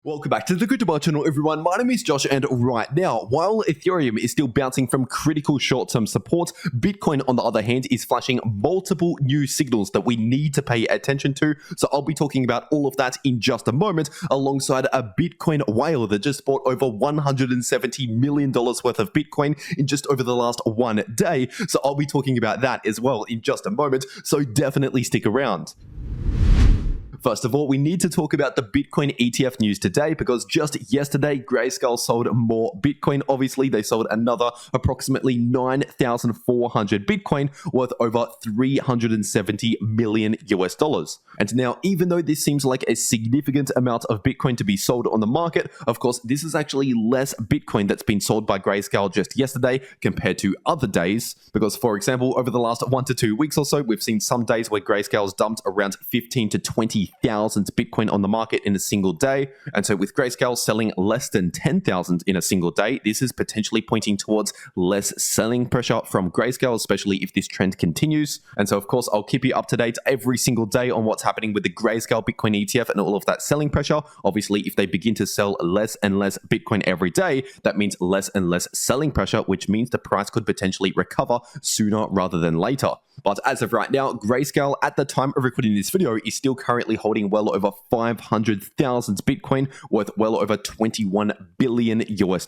Welcome back to the CryptoWorld channel, everyone. My name is Josh, and right now, while Ethereum is still bouncing from critical short-term support, Bitcoin, on the other hand, is flashing multiple new signals that we need to pay attention to. So I'll be talking about all of that in just a moment, alongside a Bitcoin whale that just bought over $170 million worth of Bitcoin in just over the last 1 day. So I'll be talking about that as well in just a moment, so definitely stick around. First of all, we need to talk about the Bitcoin ETF news today, because just yesterday, Grayscale sold more Bitcoin. Obviously, they sold another approximately 9,400 Bitcoin worth over $370 million US. And now, even though this seems like a significant amount of Bitcoin to be sold on the market, of course, this is actually less Bitcoin that's been sold by Grayscale just yesterday compared to other days. Because, for example, over the last 1 to 2 weeks or so, we've seen some days where Grayscale's dumped around 15 to 20,000 Bitcoin on the market in a single day. And so with Grayscale selling less than 10,000 in a single day, this is potentially pointing towards less selling pressure from Grayscale, especially if this trend continues. And so, of course, I'll keep you up to date every single day on what's happening with the Grayscale Bitcoin ETF and all of that selling pressure. Obviously, if they begin to sell less and less Bitcoin every day, that means less and less selling pressure, which means the price could potentially recover sooner rather than later. But as of right now, Grayscale, at the time of recording this video, is still currently holding well over 500,000 Bitcoin worth well over $21 billion US.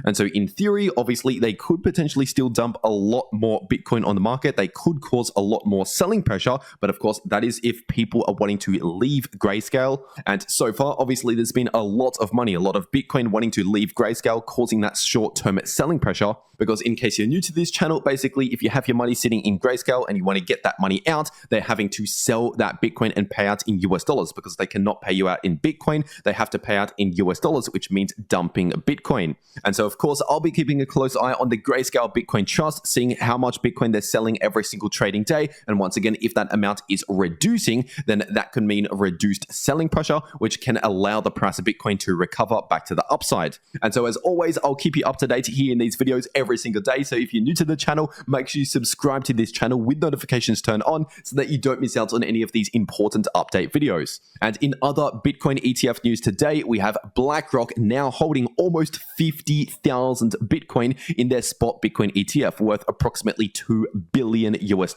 And so in theory, obviously, they could potentially still dump a lot more Bitcoin on the market. They could cause a lot more selling pressure. But of course, that is if people are wanting to leave Grayscale. And so far, obviously, there's been a lot of money, a lot of Bitcoin wanting to leave Grayscale, causing that short-term selling pressure. Because in case you're new to this channel, basically, if you have your money sitting in Grayscale and you want to get that money out, they're having to sell that Bitcoin and pay out in US dollars, because they cannot pay you out in Bitcoin. They have to pay out in US dollars, which means dumping Bitcoin. And so, of course, I'll be keeping a close eye on the Grayscale Bitcoin chart, seeing how much Bitcoin they're selling every single trading day. And once again, if that amount is reducing, then that can mean reduced selling pressure, which can allow the price of Bitcoin to recover back to the upside. And so, as always, I'll keep you up to date here in these videos every single day. So if you're new to the channel, make sure you subscribe to this channel with notifications turned on so that you don't miss out on any of these important update videos. And in other Bitcoin ETF news today, we have BlackRock now holding almost 50,000 Bitcoin in their spot Bitcoin ETF worth approximately $2 billion US.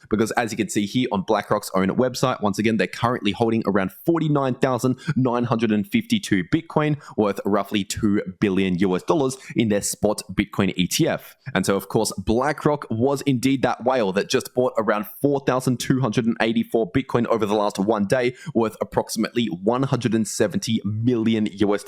Because as you can see here on BlackRock's own website, once again, they're currently holding around 49,952 Bitcoin worth roughly $2 billion US in their spot Bitcoin ETF. And so, of course, BlackRock was indeed that whale that just bought around 4,284 Bitcoin over the last 1 day worth approximately $170 million US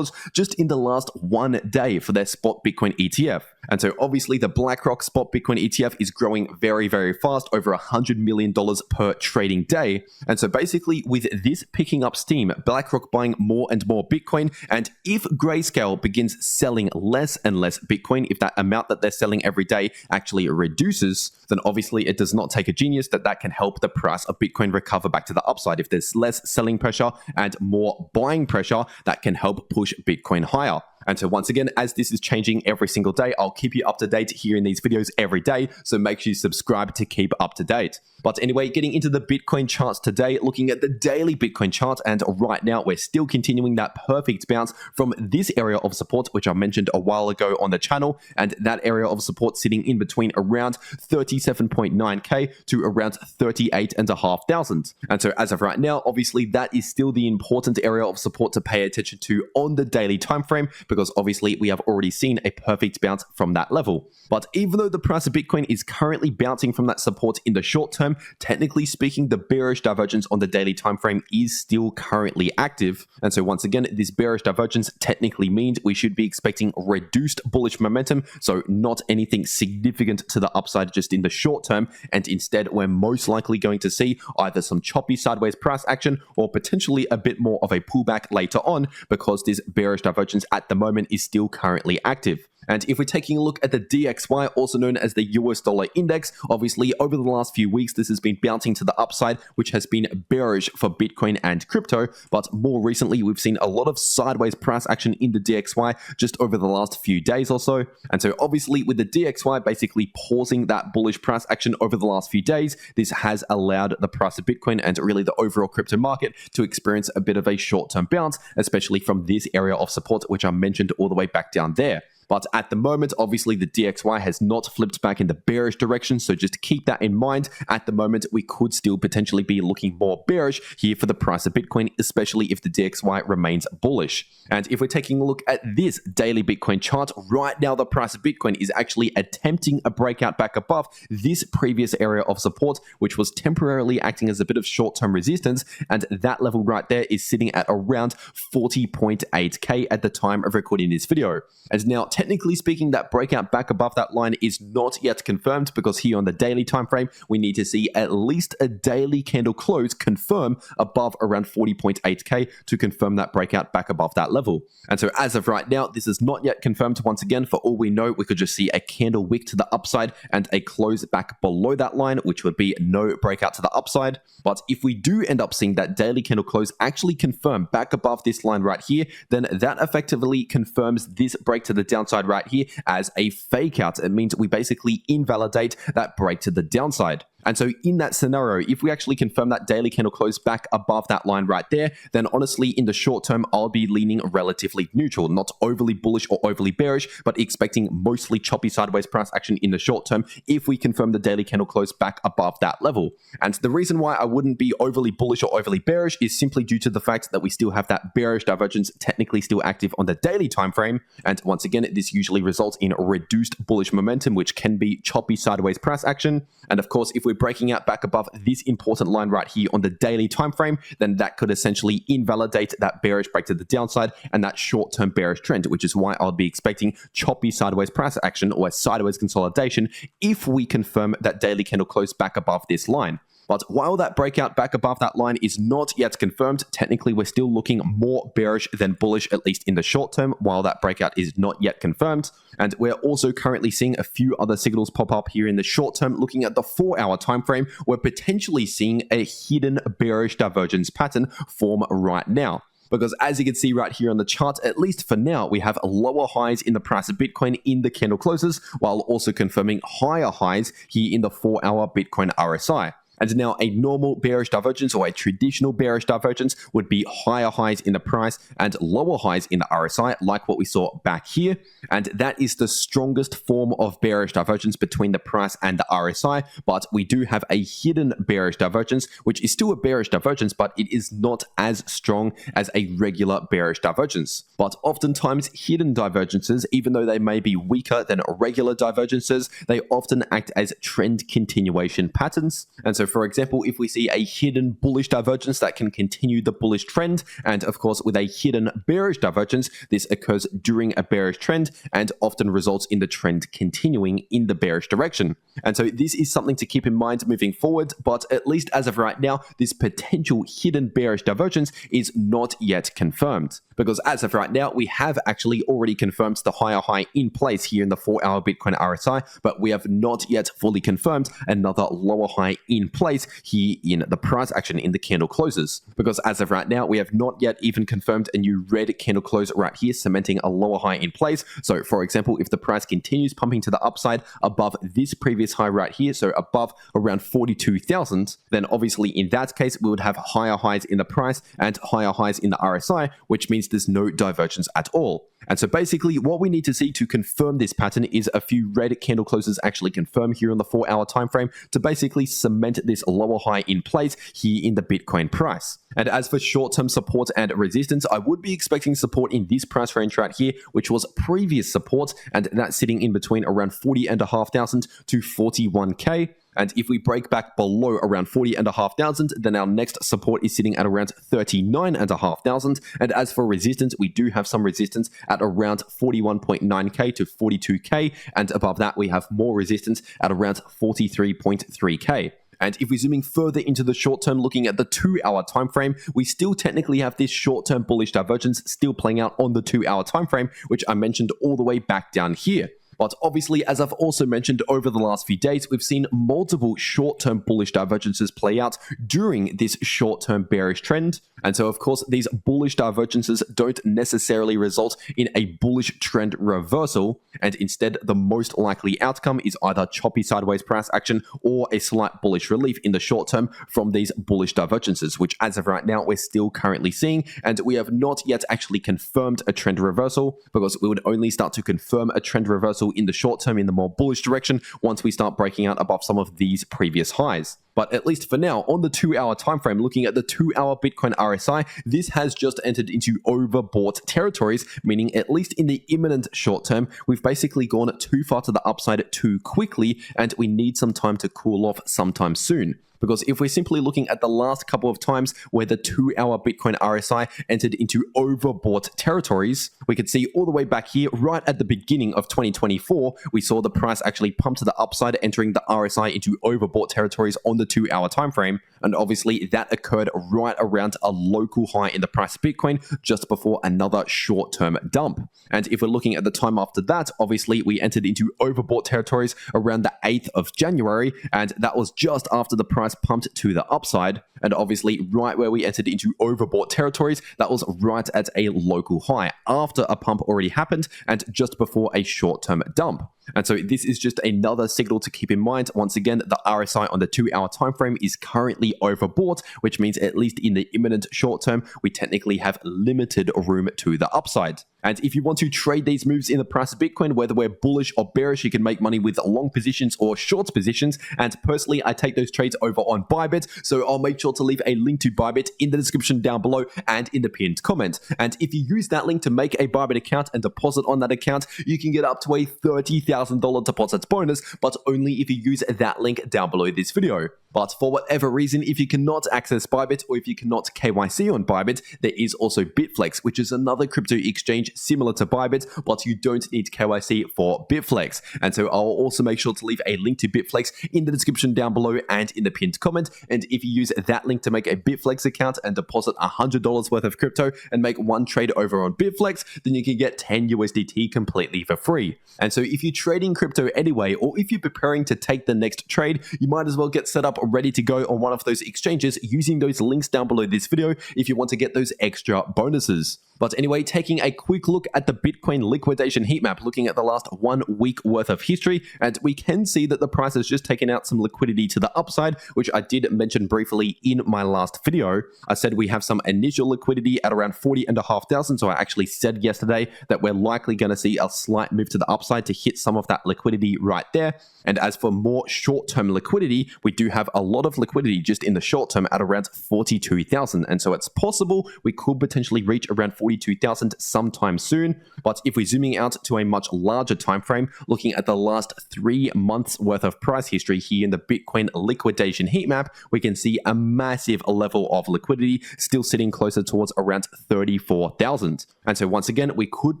just in the last 1 day for their spot Bitcoin ETF. And so obviously the BlackRock spot Bitcoin ETF is growing very, very fast, over $100 million per trading day. And so basically with this picking up steam, BlackRock buying more and more Bitcoin, and if Grayscale begins selling less and less Bitcoin, if that amount that they're selling every day actually reduces, then obviously it does not take a genius that can help the price of Bitcoin recover back to the upside. If there's less selling pressure and more buying pressure, that can help push Bitcoin higher. And so once again, as this is changing every single day, I'll keep you up to date here in these videos every day. So make sure you subscribe to keep up to date. But anyway, getting into the Bitcoin charts today, looking at the daily Bitcoin chart. And right now, we're still continuing that perfect bounce from this area of support, which I mentioned a while ago on the channel. And that area of support sitting in between around 37.9K to around 38,500. And so as of right now, obviously, that is still the important area of support to pay attention to on the daily time frame, because obviously we have already seen a perfect bounce from that level. But even though the price of Bitcoin is currently bouncing from that support in the short term, technically speaking, the bearish divergence on the daily time frame is still currently active. And so once again, this bearish divergence technically means we should be expecting reduced bullish momentum, so not anything significant to the upside just in the short term. And instead, we're most likely going to see either some choppy sideways price action or potentially a bit more of a pullback later on, because this bearish divergence at the moment is still currently active. And if we're taking a look at the DXY, also known as the US dollar index, obviously over the last few weeks, this this has been bouncing to the upside, which has been bearish for Bitcoin and crypto. But more recently, we've seen a lot of sideways price action in the DXY just over the last few days or so. And so obviously with the DXY basically pausing that bullish price action over the last few days, this has allowed the price of Bitcoin and really the overall crypto market to experience a bit of a short-term bounce, especially from this area of support, which I mentioned all the way back down there. But at the moment, obviously, the DXY has not flipped back in the bearish direction. So just keep that in mind. At the moment, we could still potentially be looking more bearish here for the price of Bitcoin, especially if the DXY remains bullish. And if we're taking a look at this daily Bitcoin chart, right now, the price of Bitcoin is actually attempting a breakout back above this previous area of support, which was temporarily acting as a bit of short-term resistance. And that level right there is sitting at around 40.8K at the time of recording this video. And now, technically speaking, that breakout back above that line is not yet confirmed because here on the daily time frame, we need to see at least a daily candle close confirm above around 40.8K to confirm that breakout back above that level. And so as of right now, this is not yet confirmed. Once again, for all we know, we could just see a candle wick to the upside and a close back below that line, which would be no breakout to the upside. But if we do end up seeing that daily candle close actually confirm back above this line right here, then that effectively confirms this break to the downside right here as a fake out. It means we basically invalidate that break to the downside. And so in that scenario, if we actually confirm that daily candle close back above that line right there, then honestly, in the short term, I'll be leaning relatively neutral, not overly bullish or overly bearish, but expecting mostly choppy sideways price action in the short term if we confirm the daily candle close back above that level. And the reason why I wouldn't be overly bullish or overly bearish is simply due to the fact that we still have that bearish divergence technically still active on the daily time frame. And once again, this usually results in reduced bullish momentum, which can be choppy sideways price action. And of course, if we're breaking out back above this important line right here on the daily time frame, then that could essentially invalidate that bearish break to the downside and that short-term bearish trend, which is why I'll be expecting choppy sideways price action or a sideways consolidation if we confirm that daily candle close back above this line. But while that breakout back above that line is not yet confirmed, technically we're still looking more bearish than bullish, at least in the short term, while that breakout is not yet confirmed. And we're also currently seeing a few other signals pop up here in the short term. Looking at the 4-hour time frame, we're potentially seeing a hidden bearish divergence pattern form right now. Because as you can see right here on the chart, at least for now, we have lower highs in the price of Bitcoin in the candle closes, while also confirming higher highs here in the 4-hour Bitcoin RSI. And now a normal bearish divergence or a traditional bearish divergence would be higher highs in the price and lower highs in the RSI, like what we saw back here. And that is the strongest form of bearish divergence between the price and the RSI. But we do have a hidden bearish divergence, which is still a bearish divergence, but it is not as strong as a regular bearish divergence. But oftentimes hidden divergences, even though they may be weaker than regular divergences, they often act as trend continuation patterns. And so for example, if we see a hidden bullish divergence that can continue the bullish trend, and of course with a hidden bearish divergence, this occurs during a bearish trend and often results in the trend continuing in the bearish direction. And so this is something to keep in mind moving forward, but at least as of right now, this potential hidden bearish divergence is not yet confirmed. Because as of right now, we have actually already confirmed the higher high in place here in the 4-hour Bitcoin RSI, but we have not yet fully confirmed another lower high in place here in the price action in the candle closes. Because as of right now, we have not yet even confirmed a new red candle close right here, cementing a lower high in place. So for example, if the price continues pumping to the upside above this previous high right here, so above around 42,000, then obviously in that case, we would have higher highs in the price and higher highs in the RSI, which means there's no divergence at all. And so basically what we need to see to confirm this pattern is a few red candle closes actually confirm here on the 4-hour time frame to basically cement this lower high in place here in the Bitcoin price. And as for short-term support and resistance, I would be expecting support in this price range right here, which was previous support, and that's sitting in between around 40,500 to 41K. And if we break back below around 40,500, then our next support is sitting at around 39,500. And as for resistance, we do have some resistance at around 41.9K to 42K. And above that, we have more resistance at around 43.3K. And if we're zooming further into the short term, looking at the 2-hour time frame, we still technically have this short-term bullish divergence still playing out on the 2-hour time frame, which I mentioned all the way back down here. But obviously, as I've also mentioned over the last few days, we've seen multiple short-term bullish divergences play out during this short-term bearish trend. And so, of course, these bullish divergences don't necessarily result in a bullish trend reversal. And instead, the most likely outcome is either choppy sideways price action or a slight bullish relief in the short term from these bullish divergences, which as of right now, we're still currently seeing. And we have not yet actually confirmed a trend reversal, because we would only start to confirm a trend reversal in the short term in the more bullish direction once we start breaking out above some of these previous highs. But at least for now, on the 2-hour time frame, looking at the 2-hour Bitcoin RSI, this has just entered into overbought territories, meaning at least in the imminent short term, we've basically gone too far to the upside too quickly, and we need some time to cool off sometime soon. Because if we're simply looking at the last couple of times where the 2-hour Bitcoin RSI entered into overbought territories, we could see all the way back here, right at the beginning of 2024, we saw the price actually pump to the upside, entering the RSI into overbought territories on the 2-hour time frame. And obviously that occurred right around a local high in the price of Bitcoin, just before another short-term dump. And if we're looking at the time after that, obviously we entered into overbought territories around the 8th of January, and that was just after the price pumped to the upside. And obviously right where we entered into overbought territories, that was right at a local high after a pump already happened and just before a short-term dump. And so this is just another signal to keep in mind. Once again, the RSI on the 2-hour time frame is currently overbought, which means at least in the imminent short term, we technically have limited room to the upside. And if you want to trade these moves in the price of Bitcoin, whether we're bullish or bearish, you can make money with long positions or short positions. And personally, I take those trades over on Bybit. So I'll make sure to leave a link to Bybit in the description down below and in the pinned comment. And if you use that link to make a Bybit account and deposit on that account, you can get up to a $30,000 deposit bonus, but only if you use that link down below this video. But for whatever reason, if you cannot access Bybit or if you cannot KYC on Bybit, there is also Bitflex, which is another crypto exchange similar to Bybit, but you don't need KYC for Bitflex. And so I'll also make sure to leave a link to Bitflex in the description down below and in the pinned comment. And if you use that link to make a Bitflex account and deposit $100 worth of crypto and make one trade over on Bitflex, then you can get 10 USDT completely for free. And so if you're trading crypto anyway, or if you're preparing to take the next trade, you might as well get set up ready to go on one of those exchanges using those links down below this video if you want to get those extra bonuses. But anyway, taking a quick look at the Bitcoin liquidation heat map, looking at the last 1 week worth of history, and we can see that the price has just taken out some liquidity to the upside, which I did mention briefly in my last video. I said we have some initial liquidity at around 40,500, so I actually said yesterday that we're likely going to see a slight move to the upside to hit some of that liquidity right there. And as for more short-term liquidity, we do have a lot of liquidity just in the short term at around 42,000. And so it's possible we could potentially reach around 42,000 sometime soon. But if we're zooming out to a much larger time frame, looking at the last 3 months worth of price history here in the Bitcoin liquidation heat map, we can see a massive level of liquidity still sitting closer towards around 34,000. And so once again, we could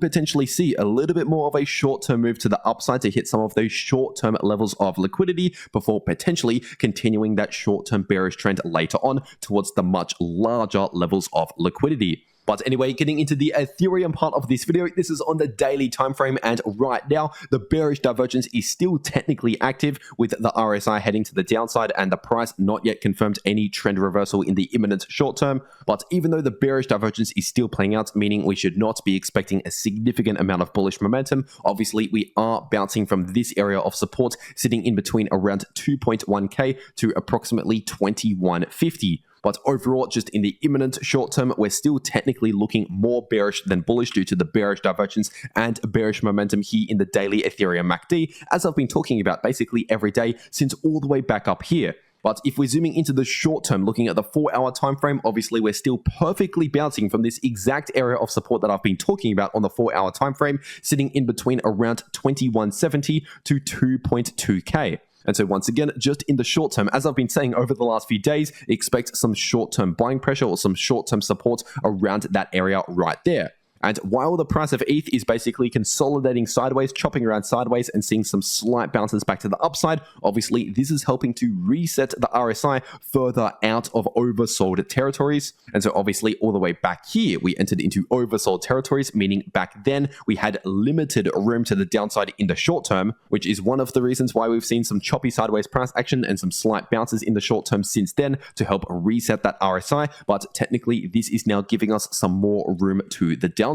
potentially see a little bit more of a short-term move to the upside to hit some of those short-term levels of liquidity before potentially continuing that short-term bearish trend later on towards the much larger levels of liquidity. But anyway, getting into the Ethereum part of this video, this is on the daily time frame, and right now the bearish divergence is still technically active with the RSI heading to the downside and the price not yet confirmed any trend reversal in the imminent short term. But even though the bearish divergence is still playing out, meaning we should not be expecting a significant amount of bullish momentum, obviously we are bouncing from this area of support sitting in between around 2.1k to approximately 2150. But overall, just in the imminent short term, we're still technically looking more bearish than bullish due to the bearish divergence and bearish momentum here in the daily Ethereum MACD, as I've been talking about basically every day since all the way back up here. But if we're zooming into the short term, looking at the 4-hour time frame, obviously we're still perfectly bouncing from this exact area of support that I've been talking about on the 4-hour time frame, sitting in between around 2170 to 2.2k. And so once again, just in the short term, as I've been saying over the last few days, expect some short-term buying pressure or some short-term support around that area right there. And while the price of ETH is basically consolidating sideways, chopping around sideways and seeing some slight bounces back to the upside, obviously this is helping to reset the RSI further out of oversold territories. And so obviously all the way back here, we entered into oversold territories, meaning back then we had limited room to the downside in the short term, which is one of the reasons why we've seen some choppy sideways price action and some slight bounces in the short term since then to help reset that RSI. But technically this is now giving us some more room to the downside.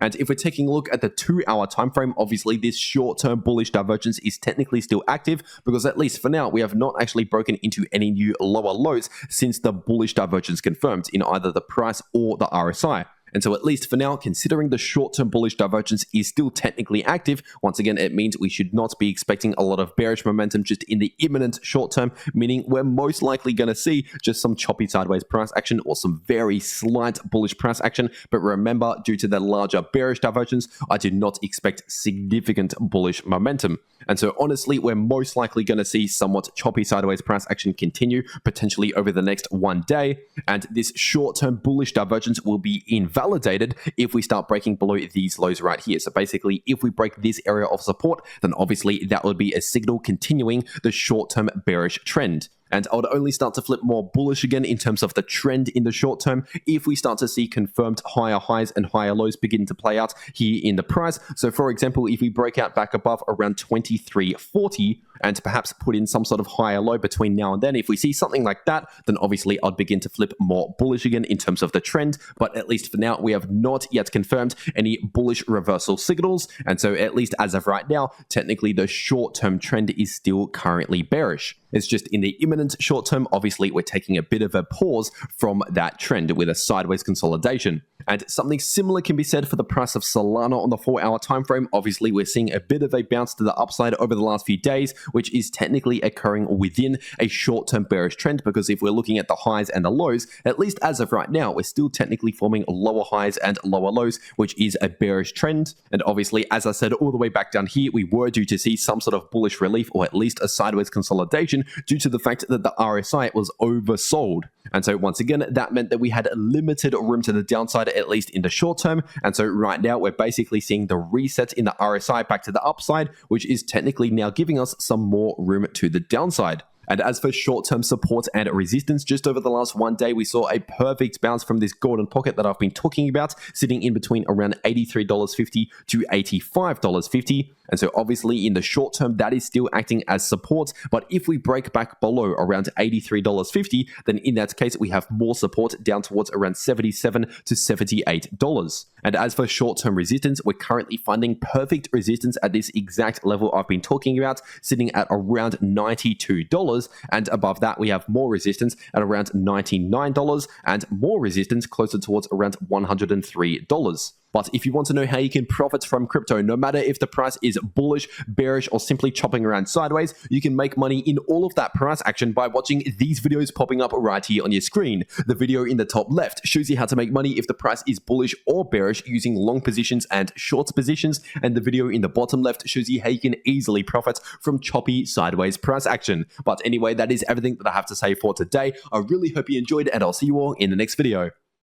And if we're taking a look at the 2-hour time frame, obviously this short-term bullish divergence is technically still active because at least for now, we have not actually broken into any new lower lows since the bullish divergence confirmed in either the price or the RSI. And so at least for now, considering the short-term bullish divergence is still technically active, once again, it means we should not be expecting a lot of bearish momentum just in the imminent short term, meaning we're most likely going to see just some choppy sideways price action or some very slight bullish price action. But remember, due to the larger bearish divergence, I do not expect significant bullish momentum. And so honestly, we're most likely going to see somewhat choppy sideways price action continue potentially over the next one day. And this short-term bullish divergence will be invalidated if we start breaking below these lows right here. So basically, if we break this area of support, then obviously that would be a signal continuing the short-term bearish trend. And I would only start to flip more bullish again in terms of the trend in the short term if we start to see confirmed higher highs and higher lows begin to play out here in the price. So for example, if we break out back above around 23.40 and perhaps put in some sort of higher low between now and then, if we see something like that, then obviously I'd begin to flip more bullish again in terms of the trend. But at least for now, we have not yet confirmed any bullish reversal signals. And so at least as of right now, technically the short-term trend is still currently bearish. It's just in the imminent short term, obviously, we're taking a bit of a pause from that trend with a sideways consolidation. And something similar can be said for the price of Solana on the 4-hour time frame. Obviously, we're seeing a bit of a bounce to the upside over the last few days, which is technically occurring within a short-term bearish trend, because if we're looking at the highs and the lows, at least as of right now, we're still technically forming lower highs and lower lows, which is a bearish trend. And obviously, as I said, all the way back down here, we were due to see some sort of bullish relief or at least a sideways consolidation due to the fact that the RSI was oversold. And so once again, that meant that we had limited room to the downside, at least in the short term. And so right now, we're basically seeing the reset in the RSI back to the upside, which is technically now giving us some more room to the downside. And as for short-term support and resistance, just over the last one day, we saw a perfect bounce from this golden pocket that I've been talking about, sitting in between around $83.50 to $85.50. And so obviously in the short term, that is still acting as support. But if we break back below around $83.50, then in that case, we have more support down towards around $77 to $78. And as for short-term resistance, we're currently finding perfect resistance at this exact level I've been talking about, sitting at around $92. And above that, we have more resistance at around $99 and more resistance closer towards around $103. But if you want to know how you can profit from crypto, no matter if the price is bullish, bearish, or simply chopping around sideways, you can make money in all of that price action by watching these videos popping up right here on your screen. The video in the top left shows you how to make money if the price is bullish or bearish using long positions and short positions. And the video in the bottom left shows you how you can easily profit from choppy sideways price action. But anyway, that is everything that I have to say for today. I really hope you enjoyed, and I'll see you all in the next video.